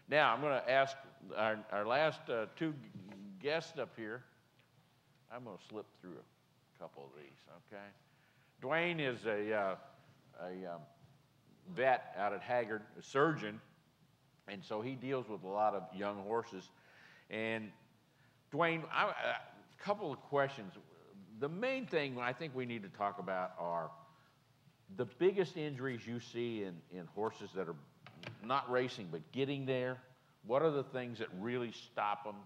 Now, I'm going to ask our last two guests up here. I'm going to slip through a couple of these, okay? Dwayne is a vet out at Haggard, a surgeon, and so he deals with a lot of young horses. And Dwayne, a couple of questions. The main thing I think we need to talk about are the biggest injuries you see in horses that are not racing but getting there. What are the things that really stop them,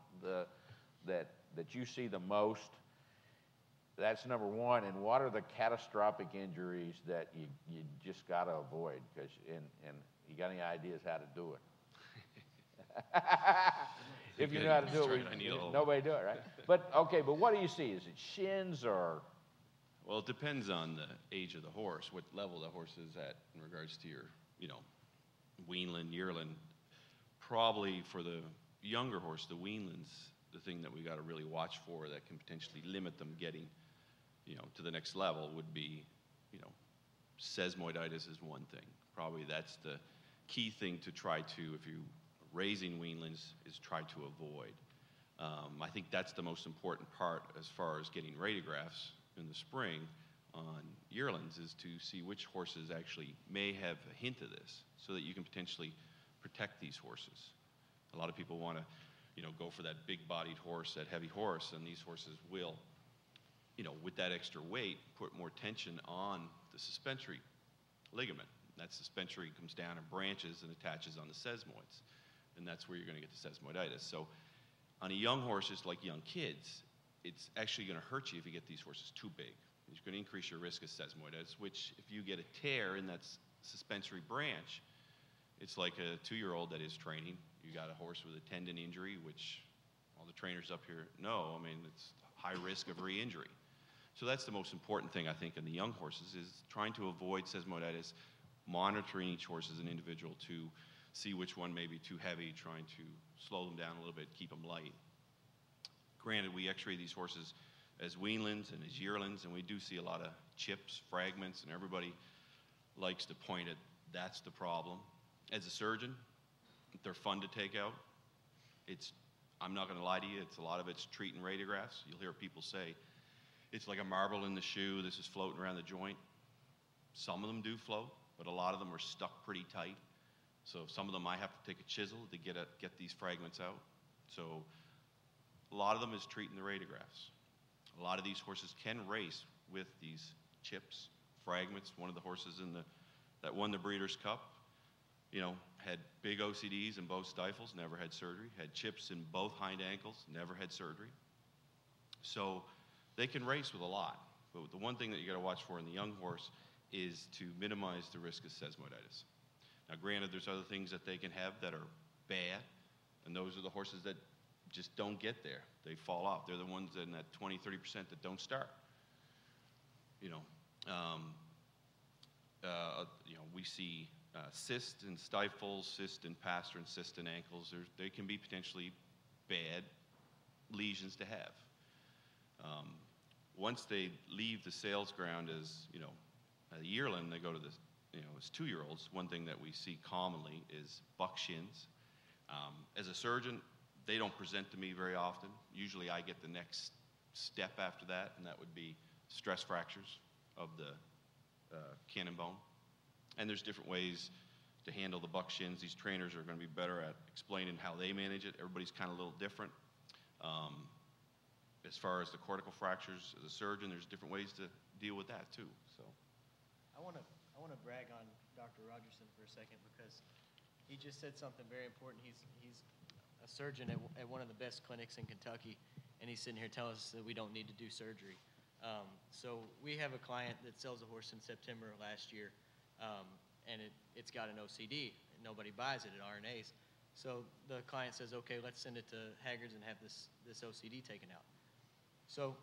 that you see the most? That's number one. And what are the catastrophic injuries that you just got to avoid? And you got any ideas how to do it? If you know how to do it, nobody do it, right? But okay, but what do you see? Is it shins or? Well, it depends on the age of the horse, what level the horse is at in regards to your, weanling, yearling. Probably for the younger horse, the weanlings, the thing that we got to really watch for that can potentially limit them getting, to the next level would be, sesamoiditis is one thing. Probably that's the key thing to try to, if you raising weanlings, is try to avoid. I think that's the most important part as far as getting radiographs in the spring on yearlings, is to see which horses actually may have a hint of this so that you can potentially protect these horses. A lot of people want to, go for that big-bodied horse, that heavy horse, and these horses will, with that extra weight, put more tension on the suspensory ligament. That suspensory comes down and branches and attaches on the sesamoids, and that's where you're going to get the sesamoiditis. So on a young horse, just like young kids, it's actually going to hurt you if you get these horses too big. It's going to increase your risk of sesamoiditis, which if you get a tear in that suspensory branch, it's like a 2-year-old that is training. You got a horse with a tendon injury, which all the trainers up here know. I mean, it's high risk of re-injury. So that's the most important thing, I think, in the young horses, is trying to avoid sesamoiditis, monitoring each horse as an individual to see which one may be too heavy, trying to slow them down a little bit, keep them light. Granted, we x-ray these horses as weanlings and as yearlings, and we do see a lot of chips, fragments, and everybody likes to point at that's the problem. As a surgeon, they're fun to take out. I'm not going to lie to you, a lot of it's treating radiographs. You'll hear people say, it's like a marble in the shoe, this is floating around the joint. Some of them do float, but a lot of them are stuck pretty tight. So some of them I have to take a chisel to get these fragments out. So a lot of them is treating the radiographs. A lot of these horses can race with these chips, fragments. One of the horses that won the Breeders' Cup, had big OCDs in both stifles, never had surgery, had chips in both hind ankles, never had surgery. So they can race with a lot. But the one thing that you got to watch for in the young horse is to minimize the risk of sesamoiditis. Now, granted, there's other things that they can have that are bad, and those are the horses that just don't get there. They fall off. They're the ones in that 20, 30% that don't start. We see cysts in stifles, cysts in pastern, cysts in ankles. They can be potentially bad lesions to have. Once they leave the sales ground as, a yearling, they go to as 2-year-olds. One thing that we see commonly is buck shins. As a surgeon, they don't present to me very often. Usually I get the next step after that, and that would be stress fractures of the cannon bone. And there's different ways to handle the buck shins. These trainers are going to be better at explaining how they manage it. Everybody's kind of a little different. As far as the cortical fractures, as a surgeon, there's different ways to deal with that too. So, I want to brag on Dr. Rodgerson for a second, because he just said something very important. He's a surgeon at one of the best clinics in Kentucky, and he's sitting here telling us that we don't need to do surgery. So we have a client that sells a horse in September of last year, and it's got an OCD. And nobody buys it at RNAs. So the client says, okay, let's send it to Haggard's and have this OCD taken out. So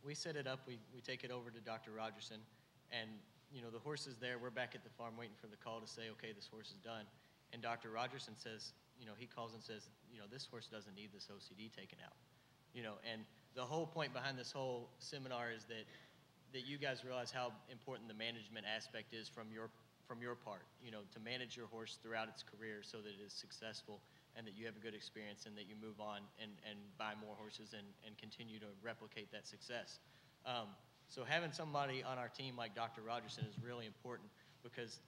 we set it up. We take it over to Dr. Rodgerson, and the horse is there. We're back at the farm waiting for the call to say, okay, this horse is done. And Dr. Rodgerson says, he calls and says, this horse doesn't need this OCD taken out. And the whole point behind this whole seminar is that you guys realize how important the management aspect is from your part, to manage your horse throughout its career so that it is successful. and that you have a good experience and that you move on and buy more horses and continue to replicate that success. So having somebody on our team like Dr. Rodgerson is really important, because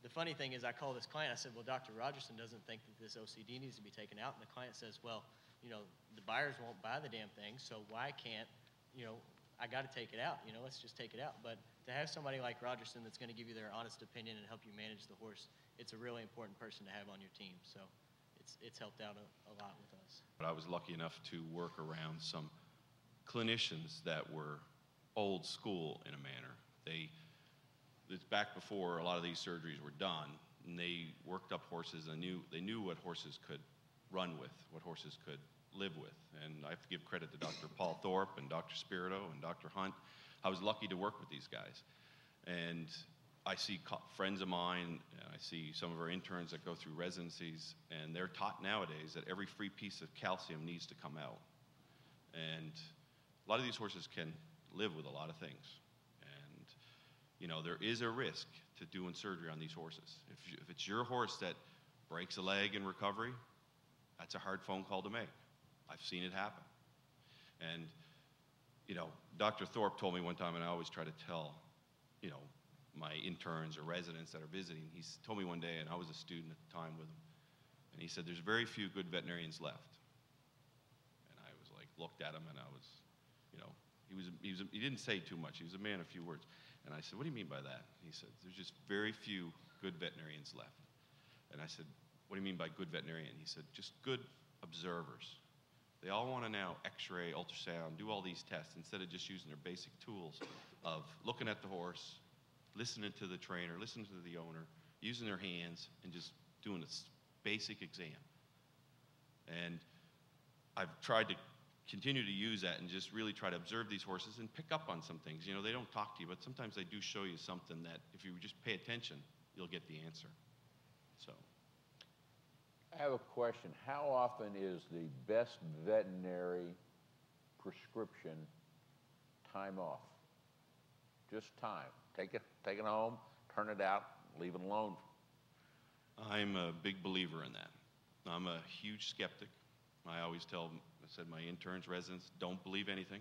the funny thing is I call this client, I said, well, Dr. Rodgerson doesn't think that this OCD needs to be taken out. And the client says, well, you know, the buyers won't buy the damn thing, so why can't, you know, I got to take it out, you know, let's just take it out. But to have somebody like Rodgerson that's going to give you their honest opinion and help you manage the horse, it's a really important person to have on your team. So it's helped out a lot with us. But I was lucky enough to work around some clinicians that were old school in a manner. It's back before a lot of these surgeries were done, and they worked up horses and they knew what horses could run with, what horses could live with. And I have to give credit to Dr. Paul Thorpe and Dr. Spirito and Dr. Hunt. I was lucky to work with these guys. And I see friends of mine, and I see some of our interns that go through residencies, and they're taught nowadays that every free piece of calcium needs to come out. And a lot of these horses can live with a lot of things. And, you know, there is a risk to doing surgery on these horses. If it's your horse that breaks a leg in recovery, that's a hard phone call to make. I've seen it happen. And, you know, Dr. Thorpe told me one time, and I always try to tell, you know, my interns or residents that are visiting, he told me one day, and I was a student at the time with him, and he said, there's very few good veterinarians left. And I was like, looked at him, and I was, you know, he didn't say too much. He was a man of few words. And I said, what do you mean by that? He said, there's just very few good veterinarians left. And I said, what do you mean by good veterinarian? He said, just good observers. They all want to now x-ray, ultrasound, do all these tests instead of just using their basic tools of looking at the horse, listening to the trainer, listening to the owner, using their hands, and just doing a basic exam. And I've tried to continue to use that and just really try to observe these horses and pick up on some things. You know, they don't talk to you, but sometimes they do show you something that if you just pay attention, you'll get the answer. So. I have a question. How often is the best veterinary prescription time off? Just time. Take it home, turn it out, leave it alone. I'm a big believer in that. I'm a huge skeptic. I always said my interns, residents, don't believe anything.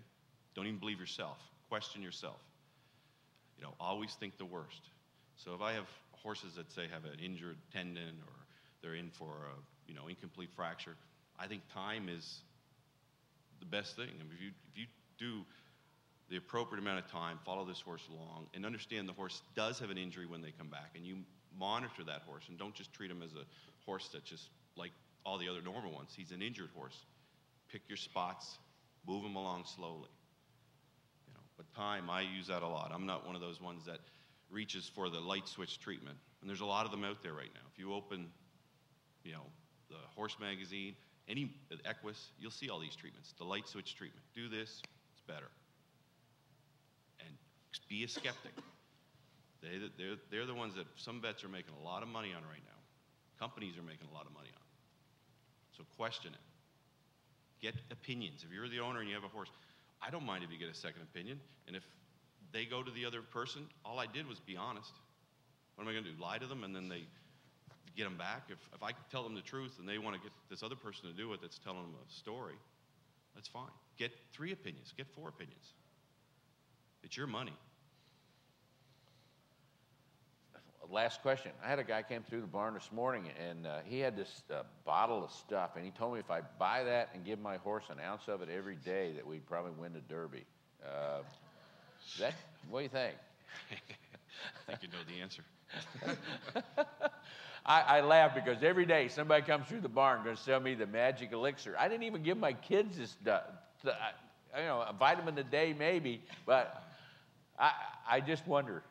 Don't even believe yourself. Question yourself. You know, always think the worst. So if I have horses that say have an injured tendon or they're in for a, you know, incomplete fracture, I think time is the best thing. I mean, if you do the appropriate amount of time, follow this horse along, and understand the horse does have an injury when they come back, and you monitor that horse, and don't just treat him as a horse that's just like all the other normal ones. He's an injured horse. Pick your spots, move him along slowly. You know, but time, I use that a lot. I'm not one of those ones that reaches for the light switch treatment, and there's a lot of them out there right now. If you open, you know, the horse magazine, any Equus, you'll see all these treatments. The light switch treatment. Do this, it's better. And be a skeptic. They're the ones that some vets are making a lot of money on right now. Companies are making a lot of money on. So question it. Get opinions. If you're the owner and you have a horse, I don't mind if you get a second opinion. And if they go to the other person, all I did was be honest. What am I going to do? Lie to them and then they get them back? If I tell them the truth and they want to get this other person to do it that's telling them a story, that's fine. Get 3 opinions. Get 4 opinions. It's your money. Last question. I had a guy came through the barn this morning, and he had this bottle of stuff, and he told me if I buy that and give my horse an ounce of it every day, that we'd probably win the Derby. What do you think? I think you know the answer. I laugh because every day somebody comes through the barn going to sell me the magic elixir. I didn't even give my kids this stuff. You know, a vitamin a day maybe, but I just wonder.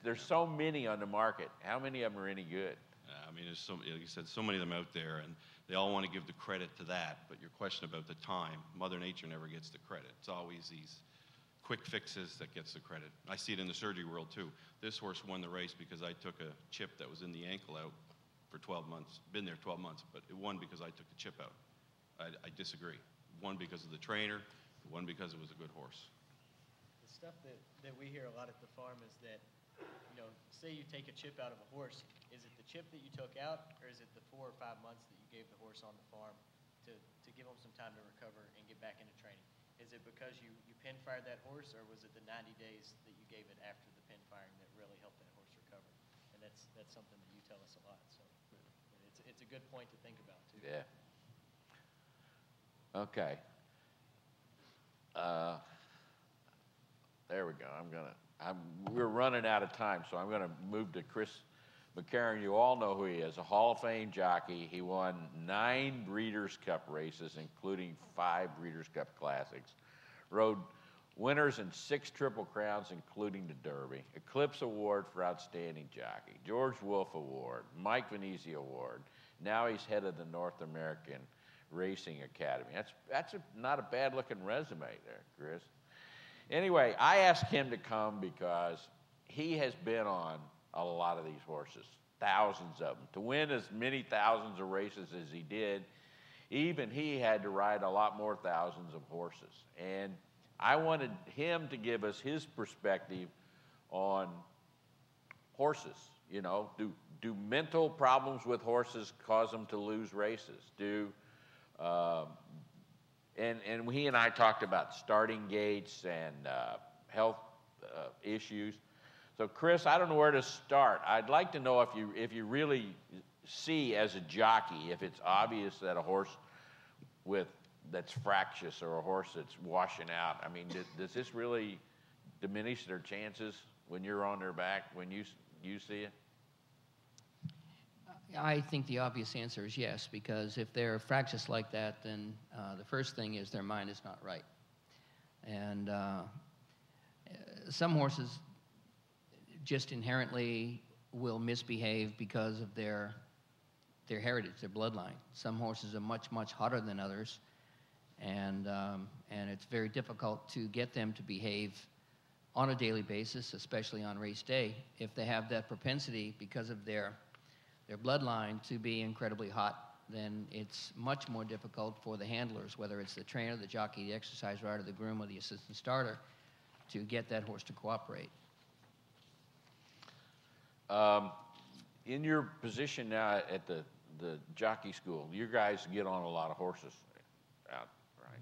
There's so many on the market. How many of them are any good? I mean, there's like you said, so many of them out there, and they all want to give the credit to that. But your question about the time, Mother Nature never gets the credit. It's always these quick fixes that gets the credit. I see it in the surgery world too. This horse won the race because I took a chip that was in the ankle out for 12 months. Been there 12 months, but it won because I took the chip out. I disagree. It won because of the trainer. It won because it was a good horse. The stuff that we hear a lot at the farm is that, you know, say you take a chip out of a horse, is it the chip that you took out, or is it the 4 or 5 months that you gave the horse on the farm to give him some time to recover and get back into training? Is it because you pin fired that horse, or was it the 90 days that you gave it after the pin firing that really helped that horse recover? And that's something that you tell us a lot. So it's a good point to think about too. Yeah. Okay. There we go. We're running out of time, so I'm gonna move to Chris McCarron. You all know who he is, a Hall of Fame jockey. He won 9 Breeders' Cup races, including 5 Breeders' Cup Classics. Rode winners in 6 Triple Crowns, including the Derby. Eclipse Award for Outstanding Jockey. George Wolfe Award. Mike Venezia Award. Now he's head of the North American Racing Academy. That's not a bad-looking resume there, Chris. Anyway, I asked him to come because he has been on a lot of these horses, thousands of them. To win as many thousands of races as he did, even he had to ride a lot more thousands of horses. And I wanted him to give us his perspective on horses. You know, do mental problems with horses cause them to lose races? And he and I talked about starting gates and health issues. So, Chris, I don't know where to start. I'd like to know if you really see as a jockey, if it's obvious that a horse that's fractious or a horse that's washing out. I mean, does this really diminish their chances when you're on their back, when you see it? I think the obvious answer is yes, because if they're fractious like that, then the first thing is their mind is not right. And some horses just inherently will misbehave because of their heritage, their bloodline. Some horses are much, much hotter than others, and it's very difficult to get them to behave on a daily basis, especially on race day, if they have that propensity because of their bloodline to be incredibly hot. Then it's much more difficult for the handlers, whether it's the trainer, the jockey, the exercise rider, the groom, or the assistant starter, to get that horse to cooperate. In your position now at the jockey school, you guys get on a lot of horses out, right?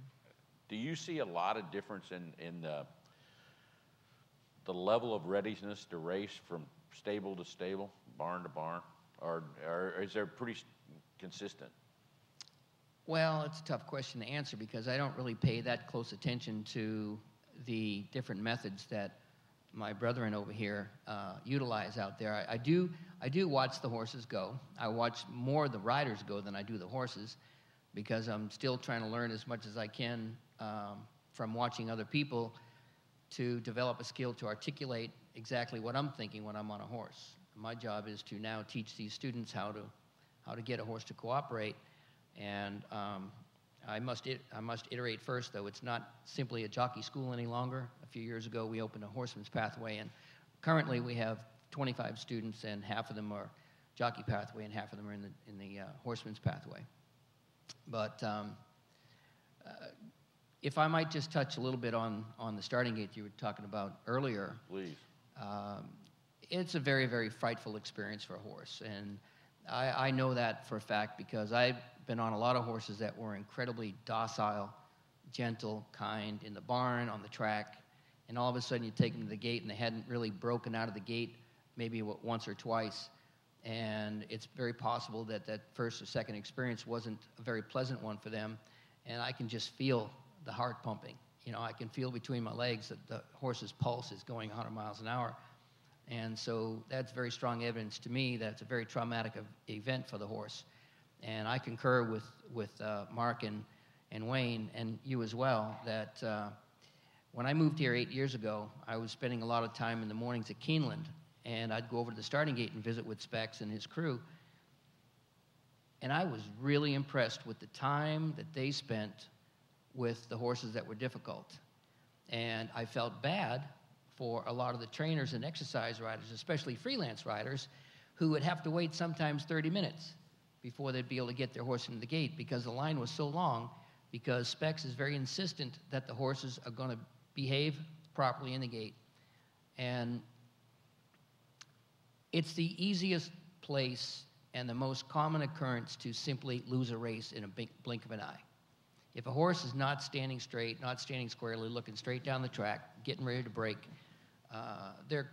Do you see a lot of difference in the level of readiness to race from stable to stable, barn to barn? Or is there pretty consistent? Well, it's a tough question to answer because I don't really pay that close attention to the different methods that my brethren over here utilize out there. I do watch the horses go. I watch more of the riders go than I do the horses because I'm still trying to learn as much as I can from watching other people to develop a skill to articulate exactly what I'm thinking when I'm on a horse. My job is to now teach these students how to get a horse to cooperate, and I must iterate first, though. It's not simply a jockey school any longer. A few years ago, we opened a horseman's pathway, and currently we have 25 students, and half of them are jockey pathway, and half of them are in the horseman's pathway. But if I might just touch a little bit on the starting gate you were talking about earlier. Please. It's a very, very frightful experience for a horse, and I know that for a fact because I've been on a lot of horses that were incredibly docile, gentle, kind in the barn, on the track, and all of a sudden you take them to the gate and they hadn't really broken out of the gate maybe once or twice, and it's very possible that that first or second experience wasn't a very pleasant one for them, and I can just feel the heart pumping. You know, I can feel between my legs that the horse's pulse is going 100 miles an hour. And so that's very strong evidence to me that it's a very traumatic event for the horse. And I concur with Mark and Wayne and you as well that when I moved here 8 years ago, I was spending a lot of time in the mornings at Keeneland, and I'd go over to the starting gate and visit with Specs and his crew. And I was really impressed with the time that they spent with the horses that were difficult. And I felt bad for a lot of the trainers and exercise riders, especially freelance riders, who would have to wait sometimes 30 minutes before they'd be able to get their horse into the gate because the line was so long, because Specs is very insistent that the horses are going to behave properly in the gate. And it's the easiest place and the most common occurrence to simply lose a race in a blink of an eye. If a horse is not standing straight, not standing squarely, looking straight down the track, getting ready to break, their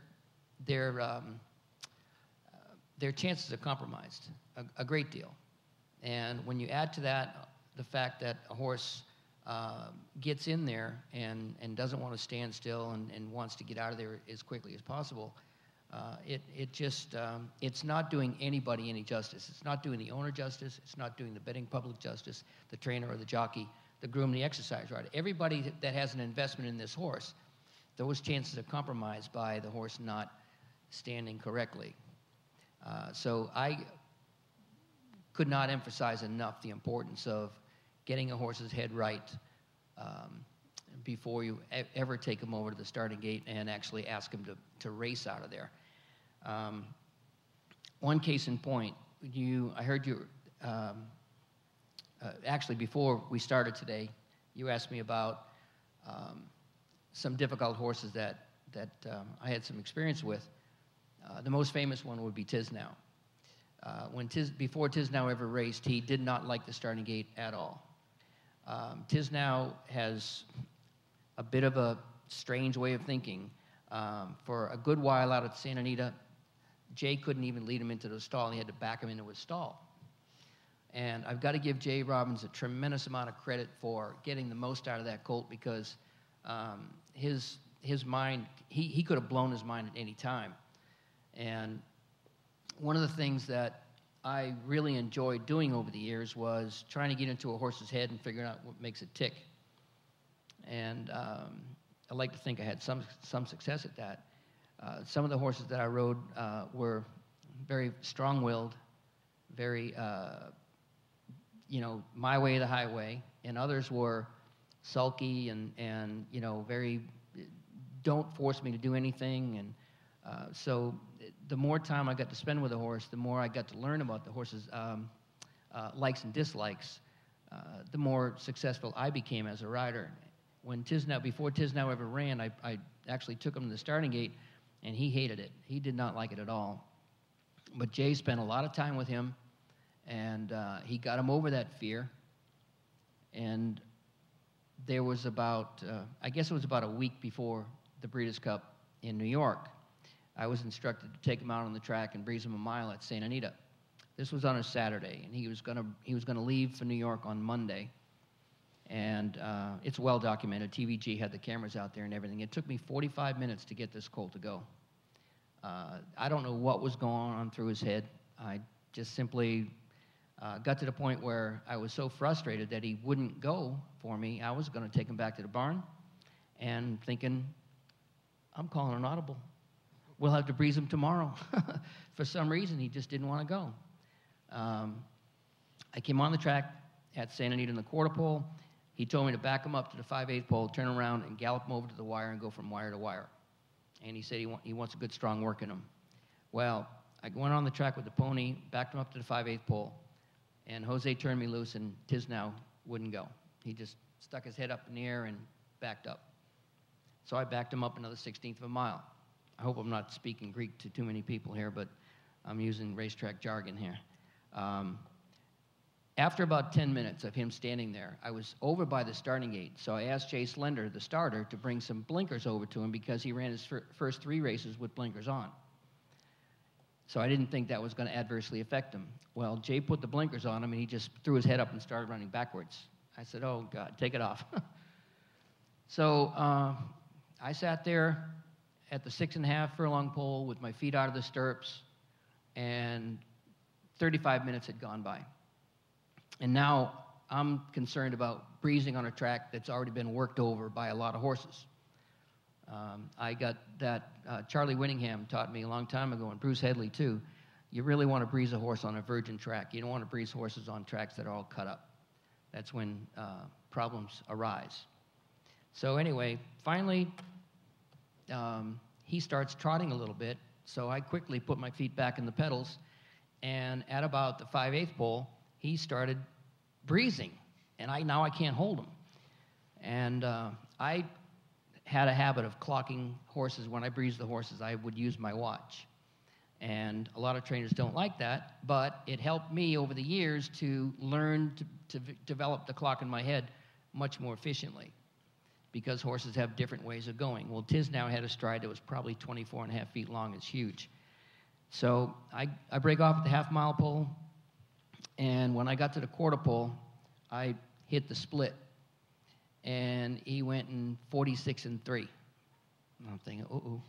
chances are compromised a great deal. And when you add to that the fact that a horse gets in there and doesn't want to stand still and wants to get out of there as quickly as possible, it's not doing anybody any justice. It's not doing the owner justice. It's not doing the betting public justice, the trainer or the jockey, the groom, the exercise rider. Everybody that has an investment in this horse, those chances are compromised by the horse not standing correctly. So I could not emphasize enough the importance of getting a horse's head right before you ever take him over to the starting gate and actually ask him to race out of there. One case in point, I heard you, actually before we started today, you asked me about some difficult horses that I had some experience with. The most famous one would be Tiznow. Before Tiznow ever raced, he did not like the starting gate at all. Tiznow has a bit of a strange way of thinking. For a good while out at Santa Anita, Jay couldn't even lead him into the stall. He had to back him into his stall. And I've got to give Jay Robbins a tremendous amount of credit for getting the most out of that colt, because his mind, he could have blown his mind at any time. And one of the things that I really enjoyed doing over the years was trying to get into a horse's head and figuring out what makes it tick. And I like to think I had some success at that. Some of the horses that I rode were very strong-willed, very, my way or the highway, and others were sulky and very, don't force me to do anything. And so the more time I got to spend with a horse, the more I got to learn about the horse's likes and dislikes, the more successful I became as a rider. Before Tiznow ever ran, I actually took him to the starting gate, and he hated it. He did not like it at all. But Jay spent a lot of time with him, and he got him over that fear. And there was about, I guess it was about a week before the Breeders' Cup in New York, I was instructed to take him out on the track and breeze him a mile at Santa Anita. This was on a Saturday, and he was gonna leave for New York on Monday. And it's well documented. TVG had the cameras out there and everything. It took me 45 minutes to get this colt to go. I don't know what was going on through his head. I just simply got to the point where I was so frustrated that he wouldn't go for me. I was going to take him back to the barn and thinking, I'm calling an audible. We'll have to breeze him tomorrow. For some reason, he just didn't want to go. I came on the track at Santa Anita in the quarter pole. He told me to back him up to the 5/8 pole, turn around, and gallop him over to the wire and go from wire to wire. And he said he wants a good, strong work in him. Well, I went on the track with the pony, backed him up to the 5/8 pole, and Jose turned me loose, and Tiznow wouldn't go. He just stuck his head up in the air and backed up. So I backed him up another 1/16 of a mile. I hope I'm not speaking Greek to too many people here, but I'm using racetrack jargon here. After about 10 minutes of him standing there, I was over by the starting gate, so I asked Jay Slender, the starter, to bring some blinkers over to him because he ran his first 3 races with blinkers on. So I didn't think that was going to adversely affect him. Well, Jay put the blinkers on him, and he just threw his head up and started running backwards. I said, oh, God, take it off. So I sat there at the 6.5 furlong pole with my feet out of the stirrups, and 35 minutes had gone by. And now I'm concerned about breezing on a track that's already been worked over by a lot of horses. I got that, Charlie Winningham taught me a long time ago, and Bruce Headley too, you really want to breeze a horse on a virgin track. You don't want to breeze horses on tracks that are all cut up. That's when problems arise. So anyway, finally, he starts trotting a little bit, so I quickly put my feet back in the pedals, and at about the 5/8 pole, he started breezing, and now I can't hold him. And I had a habit of clocking horses. When I breezed the horses, I would use my watch. And a lot of trainers don't like that, but it helped me over the years to learn to develop the clock in my head much more efficiently, because horses have different ways of going. Well, Tiznow had a stride that was probably 24 and a half feet long. It's huge. So I break off at the half-mile pole, and when I got to the quarter pole, I hit the split, and he went in 46 and 3. And I'm thinking, uh-oh.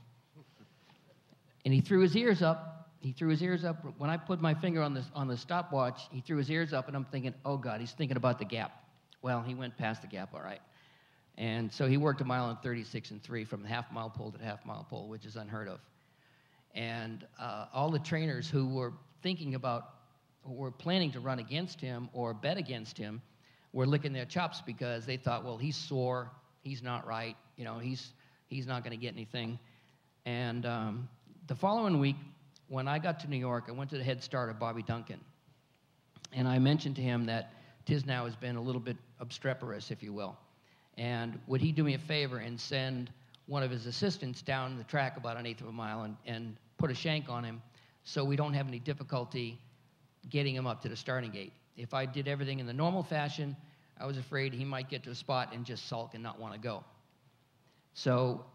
And he threw his ears up. He threw his ears up. When I put my finger on the stopwatch, he threw his ears up, and I'm thinking, oh, God, he's thinking about the gap. Well, he went past the gap, all right. And so he worked a mile in 36 and 3 from the half-mile pole to the half-mile pole, which is unheard of. And all the trainers who were planning to run against him or bet against him were licking their chops, because they thought, well, he's sore, he's not right, you know, he's not going to get anything. And the following week, when I got to New York, I went to the head start of Bobby Duncan. And I mentioned to him that Tiznow has been a little bit obstreperous, if you will. And would he do me a favor and send one of his assistants down the track about 1/8 of a mile and put a shank on him, so we don't have any difficulty getting him up to the starting gate. If I did everything in the normal fashion, I was afraid he might get to a spot and just sulk and not want to go. So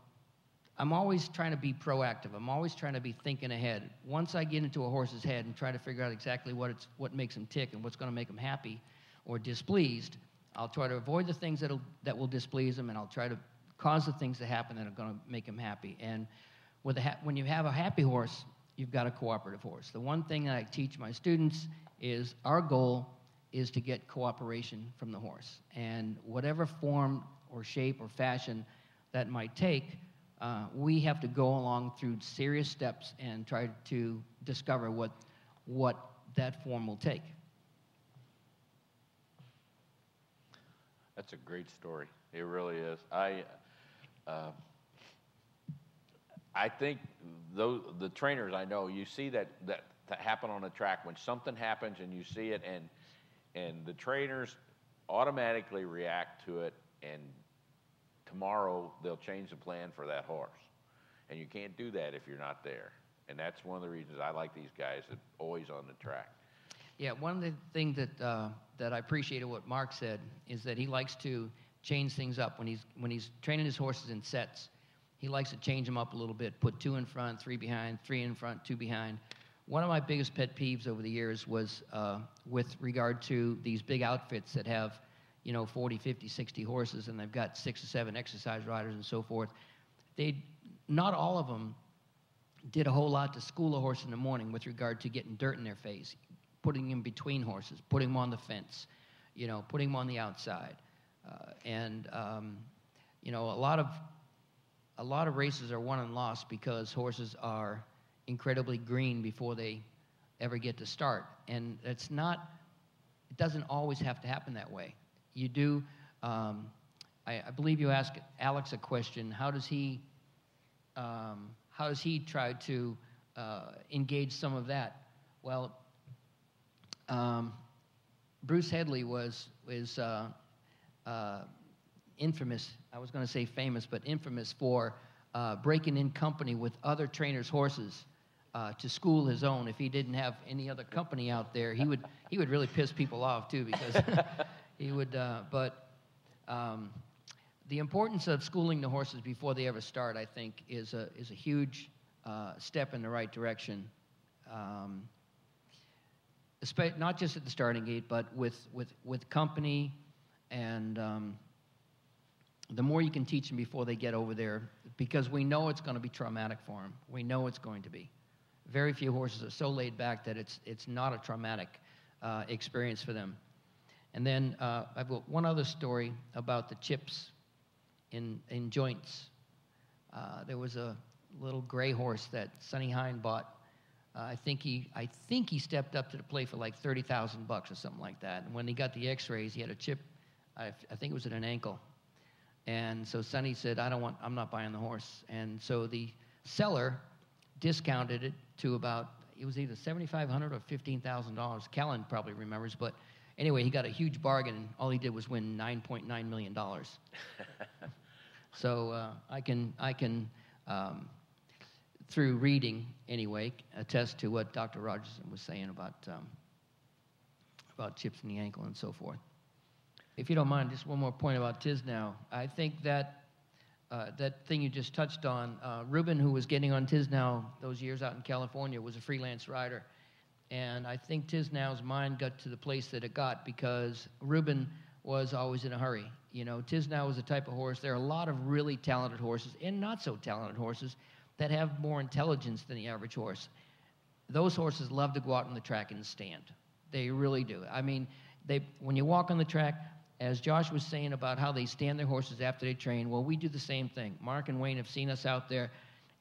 I'm always trying to be proactive. I'm always trying to be thinking ahead. Once I get into a horse's head and try to figure out exactly what makes him tick and what's going to make him happy or displeased, I'll try to avoid the things that will displease him, and I'll try to cause the things to happen that are going to make him happy. And when you have a happy horse, you've got a cooperative horse. The one thing that I teach my students is our goal is to get cooperation from the horse. And whatever form or shape or fashion that might take, we have to go along through serious steps and try to discover what that form will take. That's a great story. It really is. I think the trainers I know, you see that happen on the track when something happens and you see it, and the trainers automatically react to it, and tomorrow they'll change the plan for that horse. And you can't do that if you're not there. And that's one of the reasons I like these guys that are always on the track. Yeah, one of the things that I appreciated what Mark said is that he likes to change things up when he's training his horses in sets. He likes to change them up a little bit, put 2 in front, 3 behind, 3 in front, 2 behind. One of my biggest pet peeves over the years was with regard to these big outfits that have, 40, 50, 60 horses, and they've got 6 or 7 exercise riders and so forth. Not all of them did a whole lot to school a horse in the morning with regard to getting dirt in their face, putting them between horses, putting them on the fence, putting them on the outside. A lot of races are won and lost because horses are incredibly green before they ever get to start. And it doesn't always have to happen that way. You do, I believe you asked Alex a question, how does he try to engage some of that? Well, Bruce Headley is infamous, I was going to say famous, but infamous for breaking in company with other trainers' horses to school his own. If he didn't have any other company out there, he would really piss people off too, because he would. The importance of schooling the horses before they ever start, I think, is a huge step in the right direction. Not just at the starting gate, but with company, and the more you can teach them before they get over there, because we know it's going to be traumatic for them. We know it's going to be. Very few horses are so laid back that it's not a traumatic experience for them. And then I've got one other story about the chips in joints. There was a little gray horse that Sonny Hine bought. I think he stepped up to the plate for like $30,000 or something like that. And when he got the X-rays, he had a chip. I think it was at an ankle. And so Sonny said, I'm not buying the horse. And so the seller discounted it to about, it was either $7,500 or $15,000. Callan probably remembers, but anyway, he got a huge bargain, and all he did was win $9.9 million. So I can through reading anyway, attest to what Dr. Rodgerson was saying about chips in the ankle and so forth. If you don't mind, just one more point about Tiznow. I think that that thing you just touched on, Ruben, who was getting on Tiznow those years out in California, was a freelance rider. And I think Tiznow's mind got to the place that it got because Ruben was always in a hurry. You know, Tiznow was the type of horse. There are a lot of really talented horses and not so talented horses that have more intelligence than the average horse. Those horses love to go out on the track and stand. They really do. I mean, when you walk on the track, as Josh was saying about how they stand their horses after they train, well, we do the same thing. Mark and Wayne have seen us out there.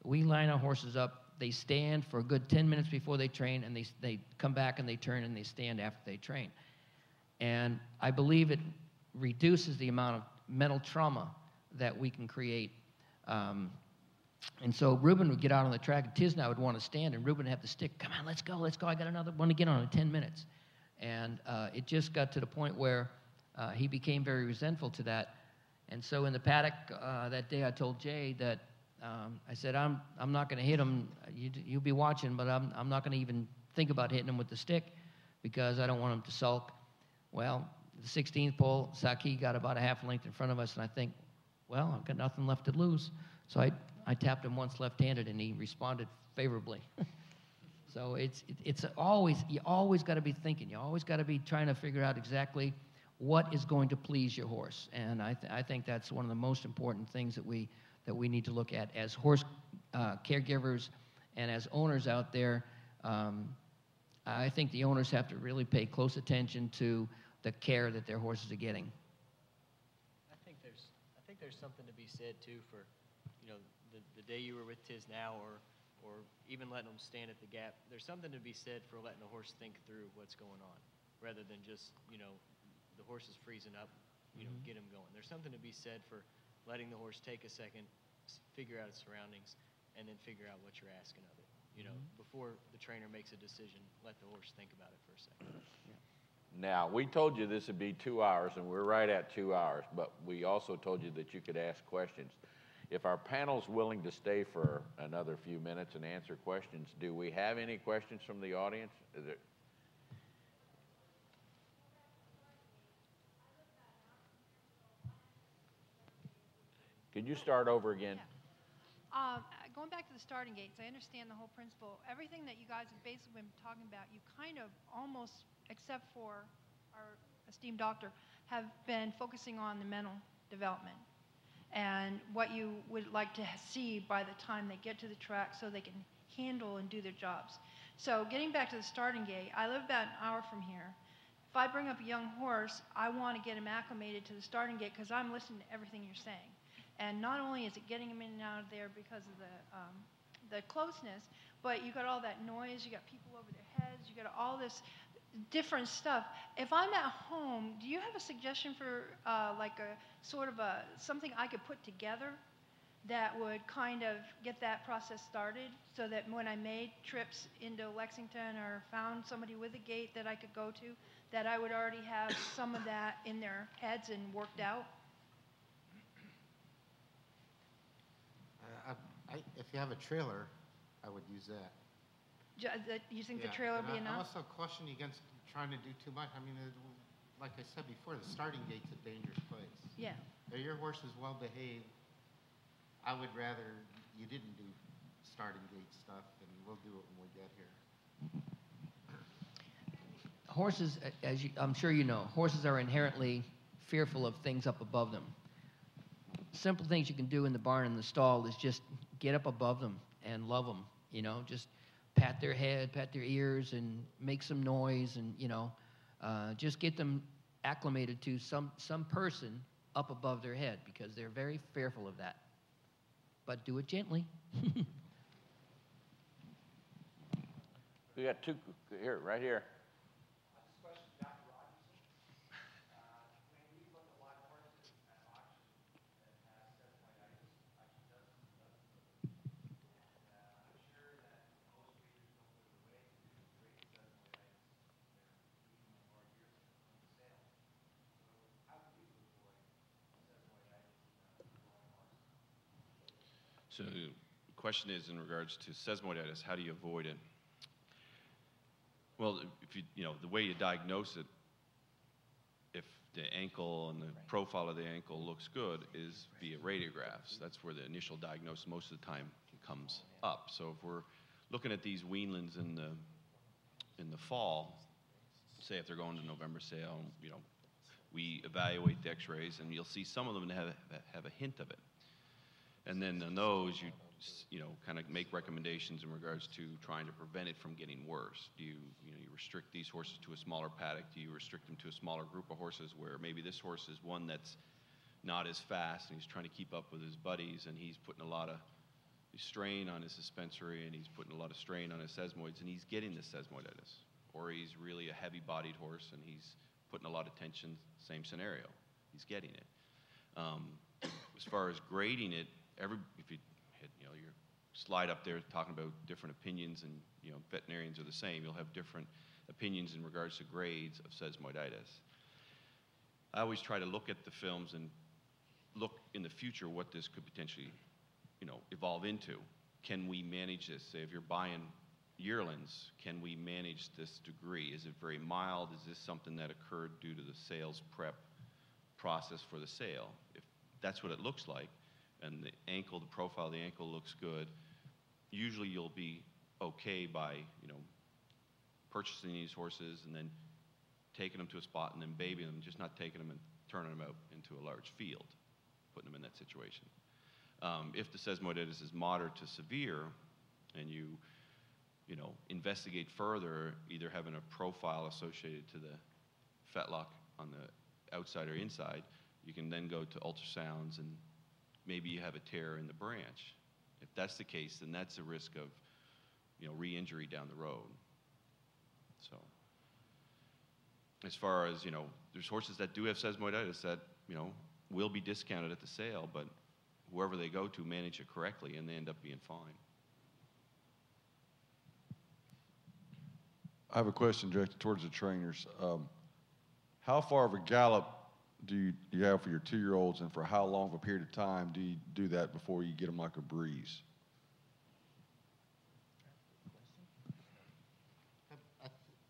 We line our horses up. They stand for a good 10 minutes before they train, and they come back and they turn and they stand after they train. And I believe it reduces the amount of mental trauma that we can create. And so Ruben would get out on the track, and Tiznow would want to stand, and Ruben would have the stick. Come on, let's go. I got another one to get on in 10 minutes. And it just got to the point where he became very resentful to that. And so in the paddock that day, I told Jay that I said, I'm not going to hit him. You'll be watching, but I'm not going to even think about hitting him with the stick because I don't want him to sulk. Well, the 16th pole, Saki got about a half length in front of us, and I think, well, I've got nothing left to lose. So I tapped him once left-handed, and he responded favorably. So it's always, you always got to be thinking. You always got to be trying to figure out exactly what is going to please your horse. And I think that's one of the most important things that we need to look at as horse caregivers and as owners out there. I think the owners have to really pay close attention to the care that their horses are getting. I think there's something to be said too for, you know, the day you were with Tiznow or even letting them stand at the gap. There's something to be said for letting the horse think through what's going on, rather than just, you know, the horse is freezing up, you know, get him going. There's something to be said for letting the horse take a second, figure out its surroundings, and then figure out what you're asking of it. You know, before the trainer makes a decision, let the horse think about it for a second. Now, we told you this would be 2 hours, and we're right at 2 hours, but we also told you that you could ask questions. If our panel's willing to stay for another few minutes and answer questions, do we have any questions from the audience? Could you start over again? Yeah. Going back to the starting gates, I understand the whole principle. Everything that you guys have basically been talking about, you kind of almost, except for our esteemed doctor, have been focusing on the mental development and what you would like to see by the time they get to the track so they can handle and do their jobs. So getting back to the starting gate, I live about an hour from here. If I bring up a young horse, I want to get him acclimated to the starting gate because I'm listening to everything you're saying. And not only is it getting them in and out of there because of the closeness, but you got all that noise, you got people over their heads, you got all this different stuff. If I'm at home, do you have a suggestion for like a sort of something I could put together that would kind of get that process started so that when I made trips into Lexington or found somebody with a gate that I could go to, that I would already have some of that in their heads and worked out? If you have a trailer, I would use that. You think the trailer would be I enough? also caution you against trying to do too much. I mean, like I said before, the starting gate's a dangerous place. Yeah. If your horse is well behaved, I would rather you didn't do starting gate stuff, and we'll do it when we get here. Horses, I'm sure you know, horses are inherently fearful of things up above them. Simple things you can do in the barn and the stall is just get up above them and love them, you know, just pat their head, pat their ears, and make some noise, and, you know, just get them acclimated to some person up above their head because they're very fearful of that. But do it gently. We got two here, right here. This question to Dr. Rodgerson. When we look at a lot of horses at auction that has sesamoiditis, actually doesn't. And I'm sure that most breeders don't put it away to breed sesamoiditis. They're even more years on the sale. So how do you avoid sesamoiditis in a growing horse? So question is in regards to sesamoiditis, how do you avoid it? Well, if you know, the way you diagnose it, if the ankle and the profile of the ankle looks good, is via radiographs. That's where the initial diagnosis most of the time comes up. So if we're looking at these weanlings in the fall, say if they're going to November sale, you know, we evaluate the x-rays and you'll see some of them have a hint of it. And then on those, you know, kind of make recommendations in regards to trying to prevent it from getting worse. Do you restrict these horses to a smaller paddock? Do you restrict them to a smaller group of horses where maybe this horse is one that's not as fast and he's trying to keep up with his buddies and he's putting a lot of strain on his suspensory and he's putting a lot of strain on his sesamoids and he's getting the sesamoiditis. Or he's really a heavy-bodied horse and he's putting a lot of tension, same scenario, he's getting it. As far as grading it, if you hit, you know, your slide up there talking about different opinions, and you know, veterinarians are the same, you'll have different opinions in regards to grades of sesamoiditis. I always try to look at the films and look in the future what this could potentially, you know, evolve into. Can we manage this? Say if you're buying yearlings, can we manage this degree? Is it very mild? Is this something that occurred due to the sales prep process for the sale? If that's what it looks like, and the ankle, the profile of the ankle looks good, usually you'll be okay by, you know, purchasing these horses and then taking them to a spot and then babying them, just not taking them and turning them out into a large field, putting them in that situation. If the sesamoiditis is moderate to severe and you know, investigate further, either having a profile associated to the fetlock on the outside or inside, you can then go to ultrasounds and maybe you have a tear in the branch. If that's the case, then that's a risk of, you know, re-injury down the road. So, as far as, you know, there's horses that do have sesamoiditis that, you know, will be discounted at the sale, but whoever they go to manage it correctly and they end up being fine. I have a question directed towards the trainers. How far of a gallop do you have for your 2-year-olds, and for how long of a period of time do you do that before you get them like a breeze?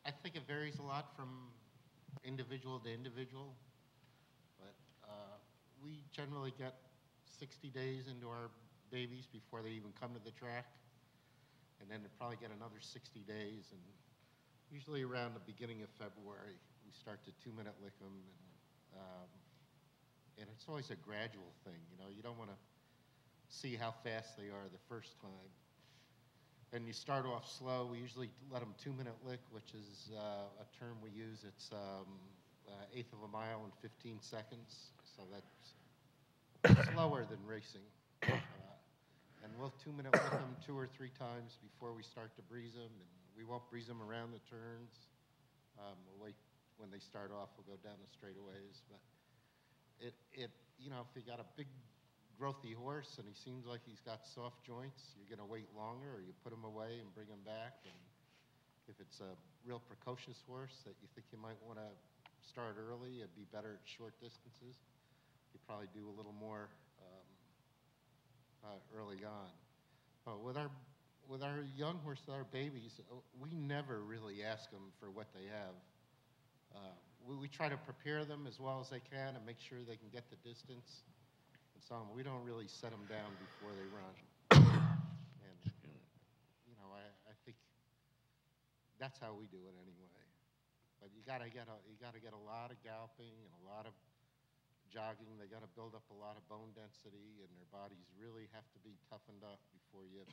I think it varies a lot from individual to individual, but we generally get 60 days into our babies before they even come to the track, and then they probably get another 60 days, and usually around the beginning of February we start to 2-minute lick them, and it's always a gradual thing. You know, you don't want to see how fast they are the first time. And you start off slow. We usually let them 2-minute lick, which is a term we use. It's 1/8 of a mile in 15 seconds. So that's slower than racing. And we'll 2-minute lick them 2 or 3 times before we start to breeze them. And we won't breeze them around the turns. We'll wait when they start off. We'll go down the straightaways. But you know, if you got a big growthy horse and he seems like he's got soft joints, you're going to wait longer, or you put him away and bring him back. And if it's a real precocious horse that you think you might want to start early, it'd be better at short distances. You probably do a little more early on. But with our young horses, our babies, we never really ask them for what they have. We try to prepare them as well as they can and make sure they can get the distance. And so we don't really set them down before they run. And, you know, I think that's how we do it anyway. But you gotta get a lot of galloping and a lot of jogging. They gotta build up a lot of bone density, and their bodies really have to be toughened up before you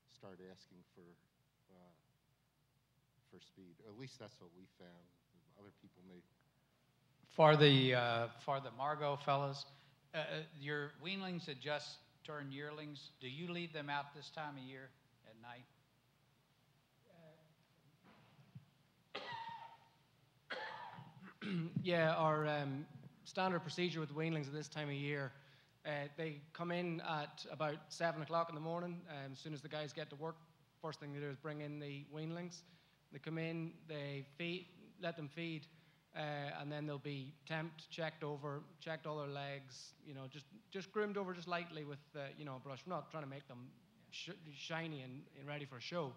start asking for speed. Or at least that's what we found. Other people may. For the Margot fellas, your weanlings that just turned yearlings, do you leave them out this time of year at night? Yeah, our standard procedure with the weanlings at this time of year, they come in at about 7 o'clock in the morning. As soon as the guys get to work, first thing they do is bring in the weanlings. They come in, they feed, let them feed, and then they'll be temped, checked over, checked all their legs, you know, just groomed over just lightly with, you know, a brush. We're not trying to make them shiny and ready for a show,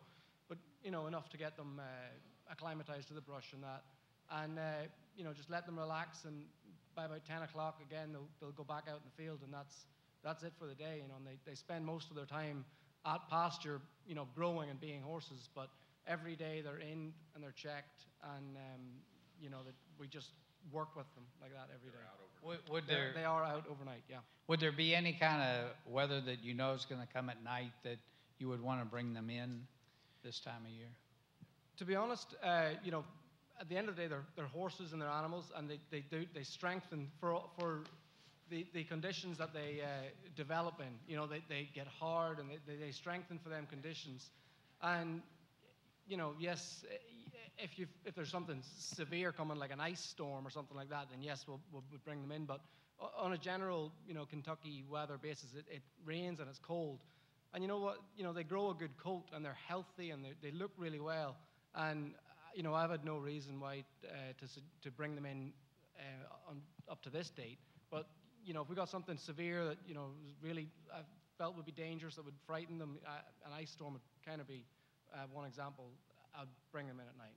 but enough to get them acclimatized to the brush and that, and just let them relax, and by about 10 o'clock again they'll go back out in the field, and that's it for the day. And they spend most of their time at pasture, growing and being horses, but every day they're in and they're checked, and that we just work with them like that every day. They are out overnight, yeah. Would there be any kind of weather that is going to come at night that you would want to bring them in this time of year? To be honest, at the end of the day, they're horses and they're animals, and they strengthen for the conditions that they develop in. They get hard and they strengthen for them conditions. And yes, if there's something severe coming, like an ice storm or something like that, then yes, we'll bring them in. But on a general, Kentucky weather basis, it rains and it's cold. And you know what? They grow a good coat and they're healthy and they look really well. And I've had no reason why to bring them in up to this date. But if we got something severe that really I felt would be dangerous, that would frighten them, an ice storm would kind of be one example. I'd bring them in at night.